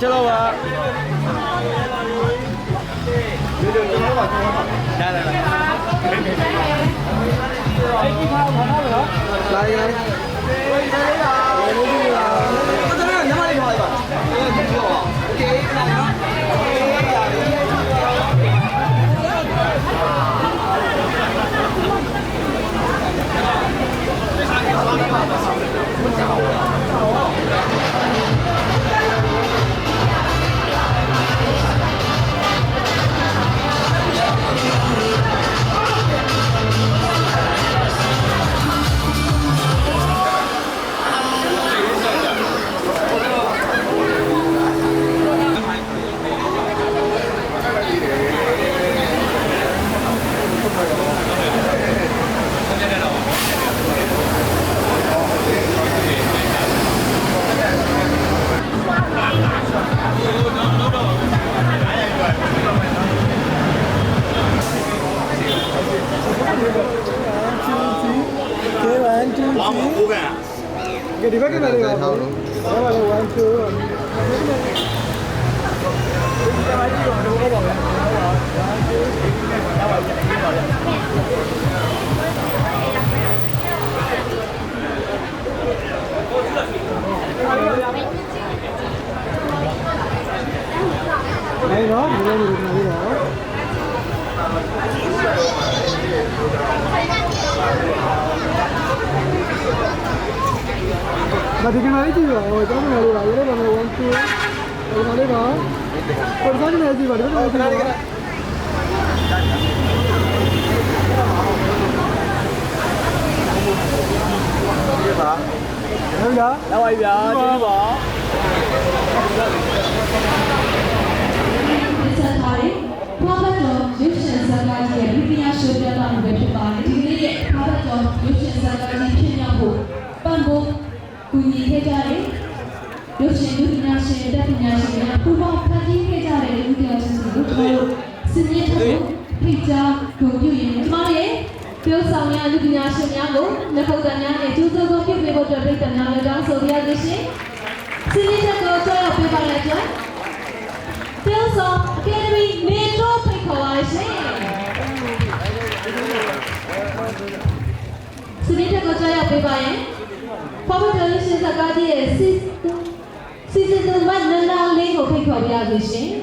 चलो बा Di bagian mana ya? Apa ada one two? Này đó, mình lên được này đó. Mà thì cái này gì rồi, cái này là cái này one two, cái này đó, còn cái này gì vậy? Cái này gì vậy? Đâu đó? Đâu bây giờ? Chưa bỏ. Cô nhìn thấy ra đấy, lúc nhà xe đã nhà xe, cô bảo phát triển thấy ra đấy, lúc nhà xe lúc đầu, xin nhớ thôi, thì cha cũng như vậy, mà đấy, bây giờ nhà lúc nhà xe nhà cô, nếu không tận nhà này, chúng tôi có biết về bộ trò chơi tận nhà là đang sầu bia cái gì, xin nhớ thôi, cho ở bên ngoài chơi, bây giờ cái này metro phải khỏi xe, xin nhớ thôi, cho ở bên ngoài Papa Johnny says that God is season one and now late for pick up the vision.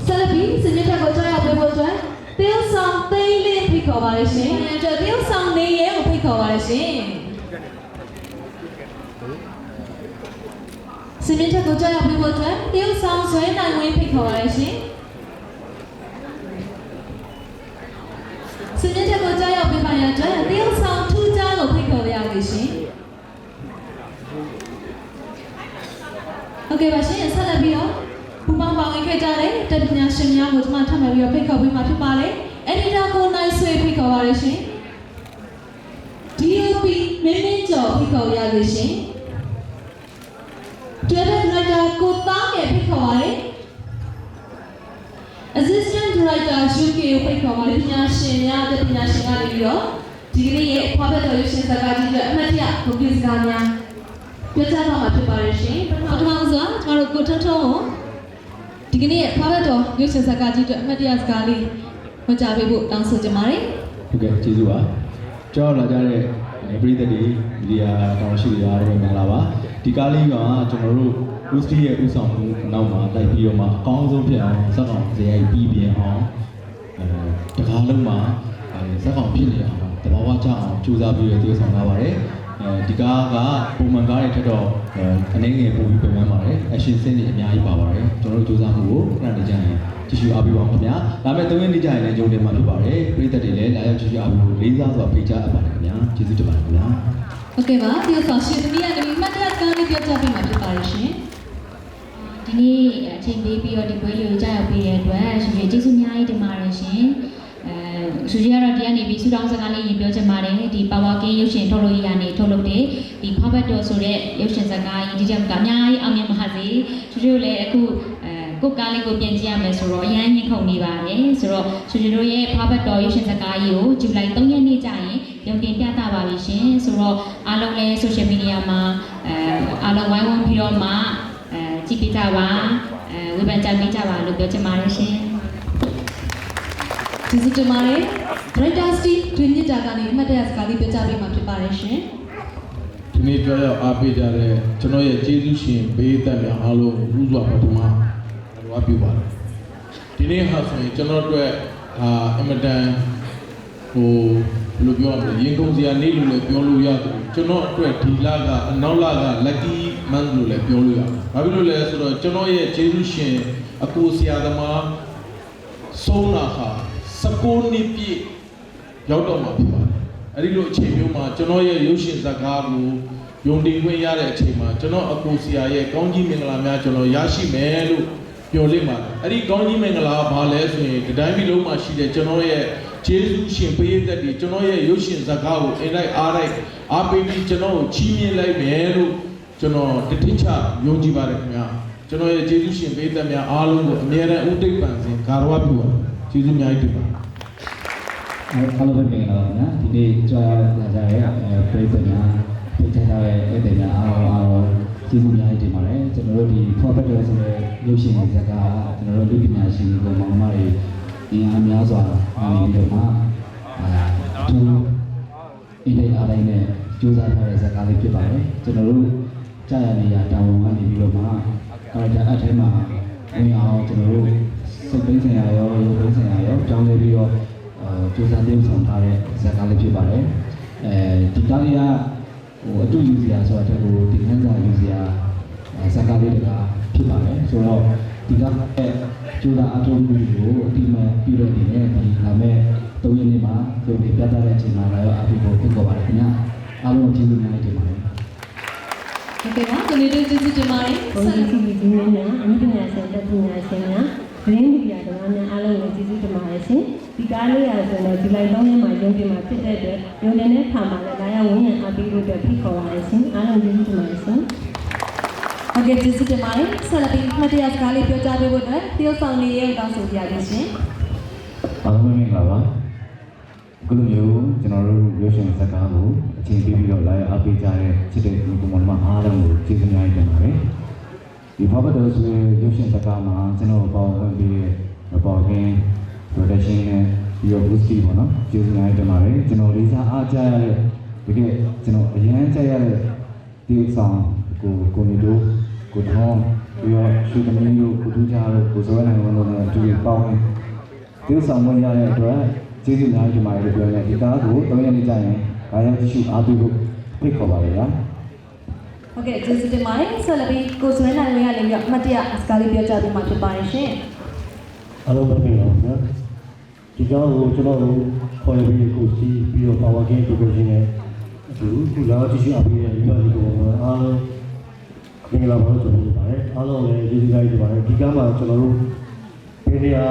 Salafi, Senator Gotoya Beboja, Bill Song, they live pick up our shame, and Bill Song, they ever pick up our shame. Senator Gotoya Beboja, Bill Song, so I will pick up our shame. Senator Gotoya Beboja, Bill Song, 2 jars of pick up our vision. Okay, ပါရှင်ဆက်လက်ပြီးတော့ပူပေါင်းပါဝင်ခဲ့ကြတဲ့တက်ပညာရှင်များကိုကျွန်မထပ်မံပြီးတော့ဖိတ်ခေါ်ပေးမှာဖြစ်ပါတယ်။ Editor ကိုနိုင်ဆွေဖိတ်ခေါ်ပါရရှင်။ DOP မင်းမင်းကျော်ဖိတ်ခေါ်ရရရှင်။ Director ကိုသားငယ်ဖိတ်ခေါ်ပါရယ်။ Assistant Director ရှုကေကိုဖိတ်ခေါ်ပါရယ်ပညာရှင်များတက်ပညာရှင်ကနေပြီးတော့ဒီကနေ့ရဲ့ဖွားဘက်တော်ရွှေရှင်စကားကြီးအတွက်အမှတ်တရကိုပြစကားများပြသတော့မှာဖြစ်ပါရဲ့ရှင်ပထမဆုံးဆိုကျွန်တော်တို့ကိုထွန်းထွန်းကိုဒီကနေ့ဖွားဘက်တော်ရုပ်ရှင်ဇာတ်ကားကြီးအတွက်အမှတ်တရစကားလေးဟောကြားပေးဖို့တောင်းဆိုချင်ပါတယ်ဟုတ်ကဲ့ကျေးဇူးပါကြောက်လာကြတဲ့ပရိသတ်တွေမီဒီယာတောင်းရှိတွေအားလုံးမင်္ဂလာပါဒီကားလေးကကျွန်တော်တို့ Rusty ရဲ့ဥဆောင်မှုနောက်မှာတိုက်ပြီးတော့မှအကောင်းဆုံးဖြစ်အောင်ဇက်ကောင်ဇေယျပြီးပြင်းအောင်တကားလုံးမှာဇက်ကောင်ဖြစ်နေအောင်တဘာဝကျအောင်ကြိုးစားပြီးတော့တည်ဆောင်လာပါတယ်ဒီကားကပုံမှန်ကားတွေထက်တော့အနေငယ်ပုံပြီးပြန်ပါတယ် action scene တွေအများကြီးပါပါတယ်ကျွန်တော်တို့စူးစမ်းမှုကိုခဏတကြရင်ကြည့်ရှုအားပေးပါဦးခင်ဗျာဒါမဲ့3ရက်နေ့ကျရင်လည်းကြုံတင်မှာဖြစ်ပါတယ်ပရိသတ်တွေလည်းလာရောက်ကြည့်ရှုအားပေးဖို့လေးစားစွာဖိတ်ကြားအပ်ပါတယ်ခင်ဗျာကျေးဇူးတင်ပါတယ်ခင်ဗျာဟုတ်ကဲ့ပါဒီဆောင်ရှင်သမီးကနေမှတ်တရစကားလေးပြောပြပေးမှာဖြစ်ပါတယ်ရှင်ဒီနေ့အချိန်ပေးပြီးတော့ဒီပွဲလေးကိုကြားရောက်ပေးတဲ့အတွက်ရှင်ကျေးဇူးအများကြီးတင်ပါတယ်ရှင်ဆူကြီးကတော့ဒီကနေပြီးဆူတောင်းစကားလေးရင်ပြောချင်ပါတယ်ဒီ Power King ရုပ်ရှင်ထုတ်လို့ရနေထုတ်လုပ်တဲ့ဒီ Puppet Door ဆိုတဲ့ရုပ်ရှင်ဇာတ်ကားကြီးဒီကြောင့်ကအများကြီးအောင်မြင်ပါစေဆူကြီးတို့လည်းအခုကိုကားလေးကိုပြင်ကြည့်ရမယ်ဆိုတော့အရန်ညှိခုန်နေပါတယ်ဆိုတော့ဆူကြီးတို့ရဲ့ Puppet Door ရုပ်ရှင်ဇာတ်ကားကြီးကိုဇူလိုင်3ရက်နေ့ကျရင်ရုံတင်ပြသပါပြီရှင် ဆိုတော့အားလုံးလည်း social media မှာအားလုံးဝိုင်းဝန်းပြီးတော့မှကြည့်ပေးကြပါဝေဖန်ကြပေးကြပါလို့ပြောချင်ပါတယ်ရှင်ကျေးဇူးတင်ပါတယ် Brighter Steve တွင်မြစ်တာကနေအမှတ်တရစကားလေးပြောကြားပေးမှာဖြစ်ပါတယ်ရှင်ဒီနေ့ကြွရောက်အားပေးကြတဲ့ကျွန်တော်ရဲ့ကျေးဇူးရှင်ပေးသက်များအားလုံးဥစွာပထမဝါပြုပါတယ်ဒီနေ့ဟာဆိုရင်ကျွန်တော်တို့အမတန်ဘယ်လိုပြောရမလဲရင်ကုန်စရာနေ့လို့လည်းပြောလို့ရတယ်ကျွန်တော်အတွက်ဒီလကအနောက်လက lucky month လို့လည်းပြောလို့ရတယ်ဘာဖြစ်လို့လဲဆိုတော့ကျွန်တော်ရဲ့ကျေးဇူးရှင်အကိုဆရာသမားဆုံးလာဟာ19နှစ်ပြည့်ရောက်တော့မှာဖြစ်ပါတယ်အဲ့ဒီလိုအချိန်မျိုးမှာကျွန်တော်ရဲ့ရုပ်ရှင်ဇာတ်ကားကိုယုံတင်ခွင့်ရတဲ့အချိန်မှာကျွန်တော်အကိုဆရာရဲ့ကောင်းကြီးမင်္ဂလာများကျွန်တော်ရရှိမယ်လို့ပြောလိမ့်ပါတယ်အဲ့ဒီကောင်းကြီးမင်္ဂလာဘာလဲဆိုရင်ဒီတိုင်းပြည်လုံးမှာရှိတဲ့ကျွန်တော်ရဲ့ကျေးဇူးရှင်ပရိသတ်တွေကျွန်တော်ရဲ့ရုပ်ရှင်ဇာတ်ကားကိုအင်လိုက်အားပေးပြီးကျွန်တော်ကိုချီးမြှင့်လိုက်မယ်လို့ကျွန်တော်တတိချယုံကြည်ပါတယ်ခင်ဗျာကျွန်တော်ရဲ့ကျေးဇူးရှင်ပရိသတ်များအားလုံးကိုအမြဲတမ်းဥတိတ်ပံစဉ်ဂါရဝပြုပါတယ်ကျေးဇူးများကြီးတင်ပါတယ်အားလုံးပဲမင်္ဂလာပါဗျာဒီနေ့ကြွားလာကြတဲ့ပရိသတ်များဖိတ်ကြားတဲ့ဧည့်သည်များအားလုံးကျေးဇူးများတင်ပါတယ်ကျွန်တော်တို့ဒီ Prophet ဆိုတဲ့ရုပ်ရှင်ဇာတ်ကားကျွန်တော်တို့လူပညာရှင်တွေမောင်နှမတွေအင်အားများစွာနေပြီးတော့မှသူအင်တိုင်းအားတိုင်းနဲ့ကြိုးစားထားတဲ့ဇာတ်ကားလေးဖြစ်ပါတယ်ကျွန်တော်တို့ကြားရနေရတာဝန်ကနေပြီးတော့မှကာရက်တာအထဲမှာဝင်အောင်ကျွန်တော်တို့စိတ်သိမ်းဆရာရောရုပ်သိမ်းဆရာရောကြောင်းနေပြီးတော့ကြိုးစားတင်ဆောင်ထားတဲ့ဇာတ်ကားလေးဖြစ်ပါတယ်ဒီကားလေးကအတူယူစရာဆိုတာတက်ကိုဒီခန်းစာယူစရာဇာတ်ကားလေးတကဖြစ်ပါတယ်ဆိုတော့ဒီကကျူလာအထုံးမှုကိုအတိမတ်ပြုလုပ်နေတဲ့ဒီလာမဲ့3ရက်နေ့မှာပြုလုပ်ပြသတဲ့အချိန်မှာလာရောက်အပြုဖို့ဖြစ်ပေါ်ပါတယ်ခင်ဗျာအားလုံးကျေးဇူးများတင်ပါတယ်ဟုတ်ကဲ့ပါဒီနေ့ကျေးဇူးတင်ပါတယ်ဘုန်းကြီးစီဒီများများအမှုပညာရှင်တက်ပညာရှင်များဂရင်းမီဒီယာဓမ္မများအားလုံးကိုကျေးဇူးတင်ပါတယ်ရှင်ဒီကားလေးရဆိုတော့ဒီလိုက်3ရက်မှာရုံးတင်မှာဖြစ်တဲ့အတွက်ရုံးတင်တဲ့ခါမှာလည်းလာရောက်ဝန်းရံအားပေးလို့အတွက်ဖိတ်ခေါ်ပါတယ်ရှင်အားလုံးကျေးဇူးတင်ပါတယ်ရှင်ဟုတ်ကဲ့ကျေးဇူးတင်ပါတယ်ဆက်လက်ပြီးမှတ်တရစကားလေးပြောကြားပေးဖို့အတွက်တရုတ်ဆောင်နေရဲ့တောင်းဆိုပြရရှင်အားလုံးမင်္ဂလာပါအခုလိုမျိုးကျွန်တော်တို့ရုပ်ရှင်ဇာတ်ကားကိုအချိန်ပေးပြီးတော့လာရောက်အားပေးကြတဲ့ချစ်တဲ့ဒီကောင်မအားလုံးကိုကျေးဇူးများတင်ပါတယ်ဒီ Prophet ဆိုတဲ့ရုပ်ရှင်ဇာတ်ကားမှာကျွန်တော်ပေါင်းဝင်ပြီးပေါ်ခင် production နဲ့ပြီးတော့ boost ပေါ့နော်ကျေးဇူးများတင်ပါတယ်ကျွန်တော်လေးစားအားကြရတဲ့ဒီကကျွန်တော်အရန်ကြရတဲ့ဒီဆောင်ကိုနေတို့ကိုထောင်းပြီးတော့ရှုသမီးတို့ကိုထူးကြတို့ကိုစောနိုင်ဝန်တို့နဲ့အတူပေါင်းဒီဆောင်ဝင်ရတဲ့အတွက်ကျေးဇူးများတင်ပါတယ်လို့ပြောရတယ်ဒီကားကို3ရက်နေ့ကျရင်ဘာရောက်ကြည့်ရှုအားပေးဖို့ဖိတ်ခေါ်ပါရစေဟုတ်ကဲ့ကျေးဇူးတင်ပါတယ်ဆက်လက်ပြီးကိုစွဲနိုင်ဝင်ရလည်းအမှတ်တရစကားလေးပြောကြားပေးမှာဖြစ်ပါတယ်ရှင်အားလုံးပဲခင်ဗျာဒီကြောင့်ကျွန်တော်တို့ခေါ်ရပြီးကိုစီးပြီးတော့ power game production နဲ့အတူခုလာကြည့်ရှုအားပေးတဲ့ဒီပါဒီကိုအားလုံးမင်္ဂလာပါလို့ပြောချင်ပါတယ်အားလုံးလည်းကျေးဇူးကြီးတင်ပါတယ်ဒီကမှာကျွန်တော်တို့ဒီနေရာ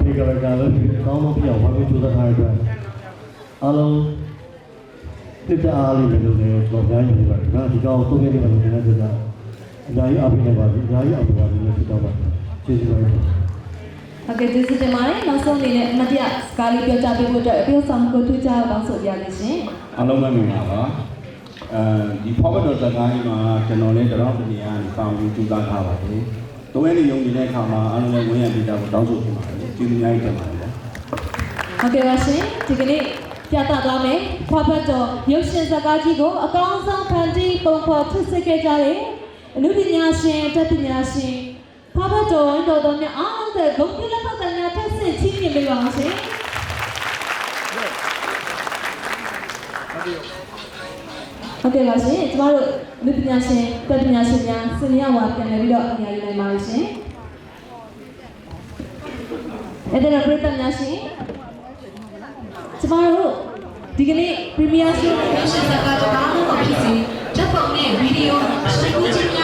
ဒီကရကလည်းကောင်းလို့ပြောင်းဝါပြီးကြိုးစားထားတဲ့အတွက်အားလုံးတိကျအားလေးလည်းလည်းကျွန်တော်ကြားနေပါတယ်ဒါဒီကောင်သုံးခဲ့တယ်လို့ပြောနေတာအများကြီးအားပေးနေပါပြီအများကြီးအားပေးပါလို့ဖြစ်တော့ပါကျေးဇူးပါဟုတ်ကဲ့ကျေးဇူးတင်ပါတယ်နောက်ဆုံးအနေနဲ့အမတ်တရစကားလေးပြောကြားပေးဖို့အတွက်အပြုဆောင်ကိုထူးခြားတောင်းဆိုပြရရှင်အားလုံးပဲမင်္ဂလာပါဒီ Prophet ဇာတ်ကားကြီးမှာကျွန်တော်လည်းတော်တော်များများပေါင်းပြီးကြိုးစားထားပါတယ်။3ရက်နေ့ရုံးနေတဲ့အခါမှာအားလုံးလည်းဝင်ရပြီးတော့တောင်းဆိုချင်ပါတယ်။ကျေးဇူးများကြီးတင်ပါတယ်ဗျာ။ဟုတ်ကဲ့ပါရှင်ဒီကနေ့ပြသသွားမယ် Prophet ရုပ်ရှင်ဇာတ်ကားကြီးကိုအကောင်းဆုံးဖန်တီးပုံဖော်ထုတ်ဆက်ခဲ့ကြတဲ့အမှုပညာရှင်တက်ပညာရှင် Prophet တော်တော်များအားလုံးတဲ့ဂုဏ်ပြုလက်ဖက်တန်များထက်ဆင့်ချီးမြှင့်ပေးပါအောင်ရှင်။ဟုတ်ကဲ့ပါရှင်ကျမတို့လူပညာရှင်တက်ပညာရှင်များစင်ရဝါပြန်လည်ပြီးတော့အများကြီးနိုင်ပါရှင်အဲ့ဒါပရိသတ်များရှင်ကျမတို့ဒီကနေ့ Premier Show ရုပ်ရှင်ဇာတ်ကားတစ်ကားလုံးကိုဖြစ်စီဓာတ်ပုံနဲ့ဗီဒီယိုရှင်ကူးခြင်းများ